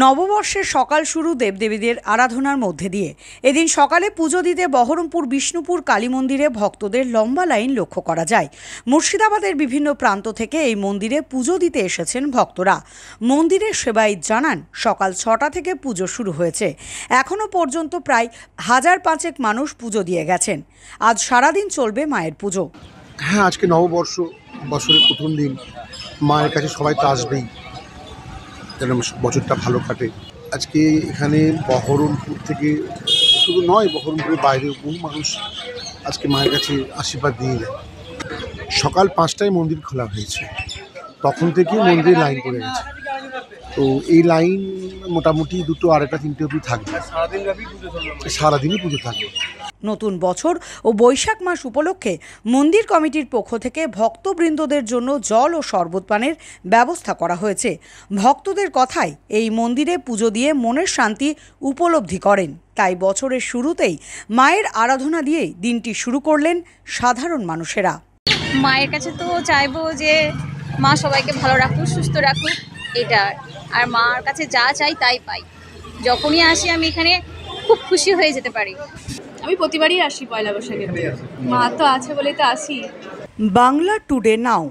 নববর্ষের সকাল শুরু দেবদেবীদের আরাধনার মধ্যে দিয়ে। এদিন সকালে পুজো দিতে বহরমপুর বিষ্ণুপুর কালী মন্দিরে ভক্তদের লম্বা লাইন লক্ষ্য করা যায়। মুর্শিদাবাদের বিভিন্ন প্রান্ত থেকে এই মন্দিরে পুজো দিতে এসেছেন ভক্তরা। মন্দিরের সেবায়িত জানান, সকাল 6টা থেকে পুজো শুরু হয়েছে। এখনও পর্যন্ত প্রায় 1000-500 মানুষ পুজো দিয়ে গেছেন। আজ সারাদিন চলবে মায়ের পুজো। হ্যাঁ, আজকে নববর্ষ, বছরের প্রথম দিন। মায়ের কাছে সবাই তো আসবেই, যেন বছরটা ভালো কাটে। আজকে এখানে বহরমপুর থেকে শুধু নয়, বহরমপুরের বাইরেও বহু মানুষ আজকে মায়ের কাছে আশীর্বাদ দিয়ে যায়। সকাল 5টায় মন্দির খোলা হয়েছে, তখন থেকেই মন্দিরে লাইন পড়ে গেছে। তো এই লাইন মোটামুটি 2টো, 2:30, 3টে অবধি থাকবে। সারাদিনই পুজো থাকবে। নতুন বছর ও বৈশাখ মাস উপলক্ষে মন্দির কমিটির পক্ষ থেকে ভক্তবৃন্দদের জন্য জল ও শরবত পানের ব্যবস্থা করা হয়েছে। ভক্তদের কথায়, এই মন্দিরে পুজো দিয়ে মনের শান্তি উপলব্ধি করেন। তাই বছরের শুরুতেই মায়ের আরাধনা দিয়েই দিনটি শুরু করলেন সাধারণ মানুষেরা। মায়ের কাছে তো চাইবো যে মা সবাইকে ভালো রাখুক, সুস্থ রাখুক, এটা। আর মার কাছে যা চাই তাই পাই। যখনই আসি আমি এখানে খুব খুশি হয়ে যেতে পারি। আমি প্রতিবারই আসি পয়লা বৈশাখে। মা তো আছে বলেই তো আসি। বাংলা টুডে নাও।